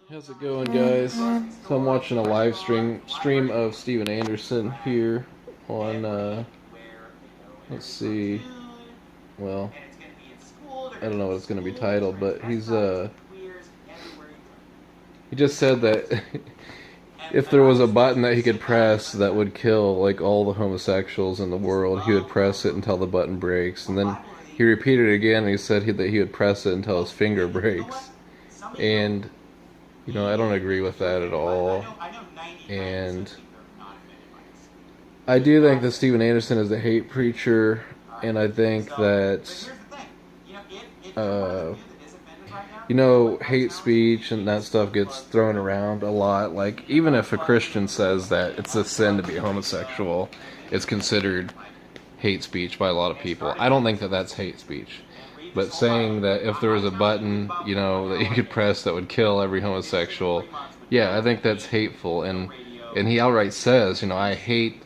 How's it going, guys? So I'm watching a live stream of Steven Anderson here on let's see. Well, I don't know what it's going to be titled, but he just said that if there was a button that he could press that would kill like all the homosexuals in the world, he would press it until the button breaks. And then he repeated it again, and he said that he would press it until his finger breaks. And I don't agree with that at all. And I do think that Steven Anderson is a hate preacher, and I think that, uh, hate speech and that stuff gets thrown around a lot. Like, even if a Christian says that it's a sin to be homosexual, it's considered hate speech by a lot of people. I don't think that that's hate speech. But saying that if there was a button, that you could press that would kill every homosexual, yeah, I think that's hateful. And he outright says, I hate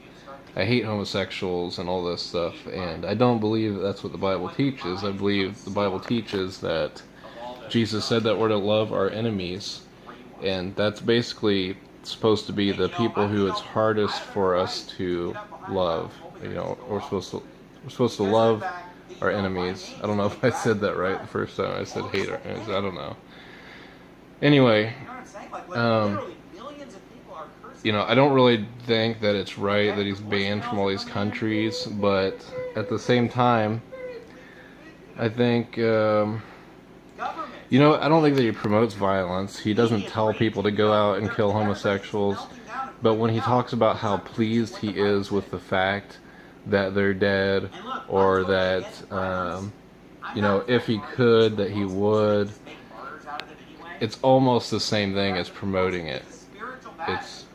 homosexuals and all this stuff. And I don't believe that's what the Bible teaches. I believe the Bible teaches that Jesus said that we're to love our enemies, and that's basically supposed to be the people who it's hardest for us to love. We're supposed to love our enemies. I don't know if I said that right the first time I said hate our enemies. I don't know. Anyway, I don't really think that it's right that he's banned from all these countries, but at the same time, I think, I don't think that he promotes violence. He doesn't tell people to go out and kill homosexuals, but when he talks about how pleased he is with the fact that they're dead, or that, if he could, that he would, it's almost the same thing as promoting it. It's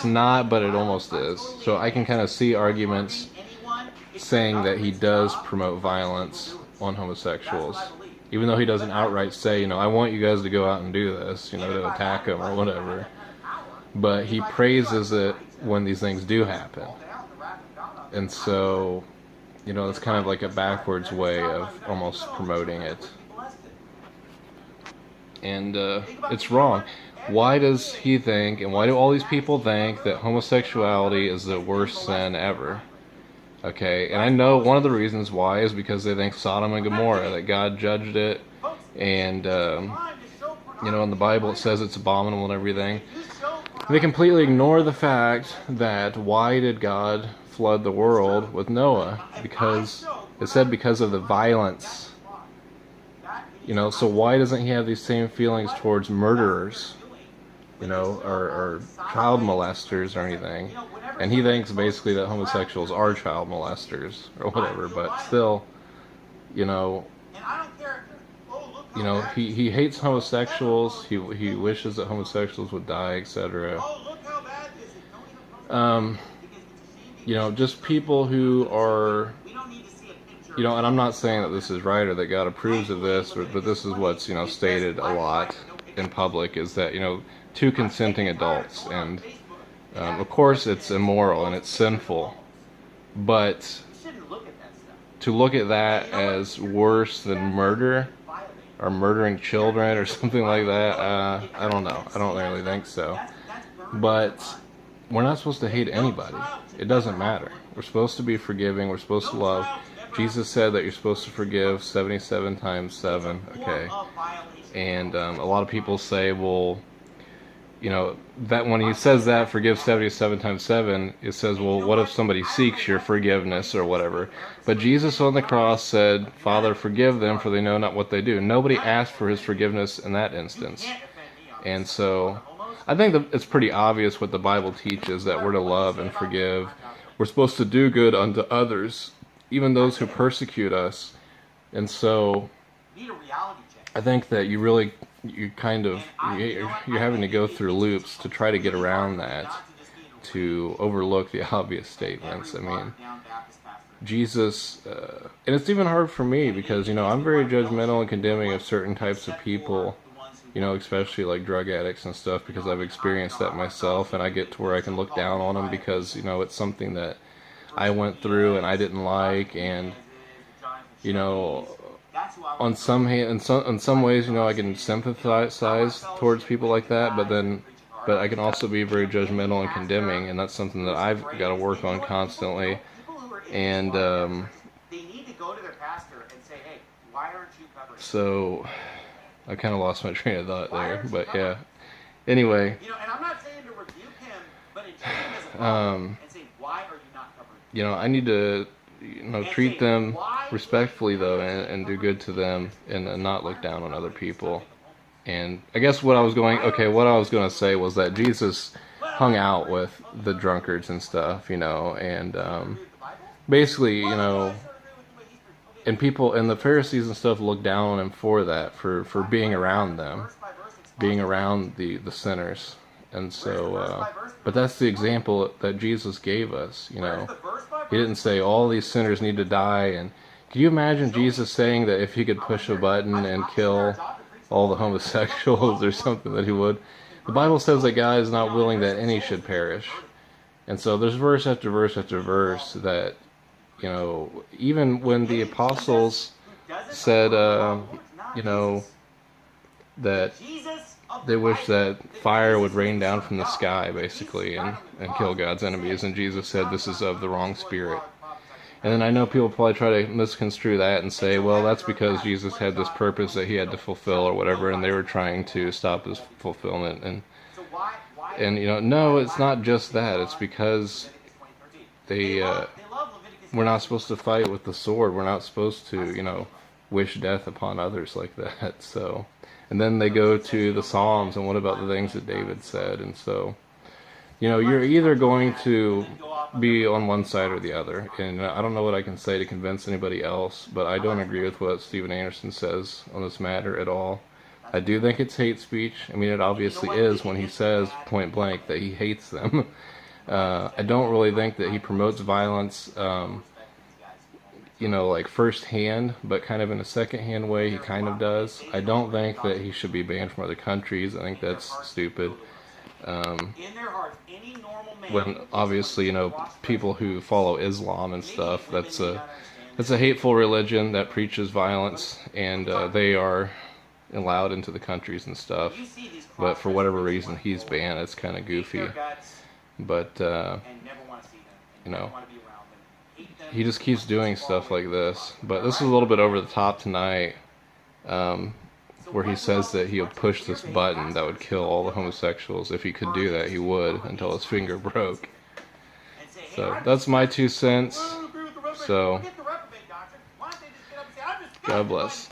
not, but it almost is. So I can kind of see arguments saying that he does promote violence on homosexuals, even though he doesn't outright say, I want you guys to go out and do this, to attack them or whatever. But he praises it when these things do happen. And so, it's kind of like a backwards way of almost promoting it. And it's wrong. Why does he think, and why do all these people think that homosexuality is the worst sin ever? Okay, and I know one of the reasons why is because they think Sodom and Gomorrah, that God judged it, and, in the Bible it says it's abominable and everything. They completely ignore the fact that why did God flood the world with Noah? Because it said because of the violence. So why doesn't he have these same feelings towards murderers, or child molesters or anything? And he thinks basically that homosexuals are child molesters or whatever, but still, he hates homosexuals. He wishes that homosexuals would die, etc. Just people who are, and I'm not saying that this is right or that God approves of this, but this is what's, stated a lot in public, is that, two consenting adults, and of course it's immoral and it's sinful, but to look at that as worse than murder or murdering children or something like that, I don't know. I don't really think so. But we're not supposed to hate anybody. It doesn't matter. We're supposed to be forgiving. We're supposed to love. Jesus said that you're supposed to forgive 77 times 7, okay? And a lot of people say, well, that when he says that, forgive 77 times 7, it says, well, what if somebody seeks your forgiveness or whatever? But Jesus on the cross said, Father, forgive them, for they know not what they do. Nobody asked for his forgiveness in that instance. And so I think that it's pretty obvious what the Bible teaches, that we're to love and forgive. We're supposed to do good unto others, even those who persecute us. And so I think that you're having to go through loops to try to get around that, to overlook the obvious statements. I mean, Jesus, and it's even hard for me because, I'm very judgmental and condemning of certain types of people, especially like drug addicts and stuff, because I've experienced that myself, and I get to where I can look down on them because, it's something that I went through and I didn't like, and, on some hand, in some ways, you know, I can sympathize towards people like that, but I can also be very judgmental and condemning, and that's something that I've got to work on constantly. And so I kind of lost my train of thought there, but yeah. Anyway, you know, I need to, you know, treat them respectfully though, and do good to them, and not look down on other people. And I guess what I was going to say was that Jesus hung out with the drunkards and stuff, you know, and basically, you know, and people and the Pharisees and stuff looked down on him for that, for being around them, being around the sinners. And so, but that's the example that Jesus gave us, you know. He didn't say all these sinners need to die. And can you imagine Jesus saying that if he could push a button and kill all the homosexuals or something, that he would? The Bible says that God is not willing that any should perish. And so there's verse after verse after verse that, you know, even when the apostles said, you know, that they wish that fire would rain down from the sky, basically, and kill God's enemies, and Jesus said this is of the wrong spirit. And then I know people probably try to misconstrue that and say, well, that's because Jesus had this purpose that he had to fulfill or whatever, and they were trying to stop his fulfillment. And you know, no, it's not just that. It's because we're not supposed to fight with the sword. We're not supposed to, you know, wish death upon others like that. So, and then they go to the Psalms, and what about the things that David said? And so, you know, you're either going to be on one side or the other. And I don't know what I can say to convince anybody else, but I don't agree with what Steven Anderson says on this matter at all. I do think it's hate speech. I mean, it obviously is when he says point blank that he hates them. I don't really think that he promotes violence, you know, like firsthand, but kind of in a second-hand way, he kind of does. I don't think that he should be banned from other countries. I think that's stupid. When obviously, you know, people who follow Islam and stuff, that's a hateful religion that preaches violence, and they are allowed into the countries and stuff. But for whatever reason, he's banned. It's kind of goofy. But you know, he just keeps doing stuff like this. But this is a little bit over the top tonight, where he says that he'll push this button that would kill all the homosexuals. If he could do that, he would, until his finger broke. So that's my 2 cents. So God bless.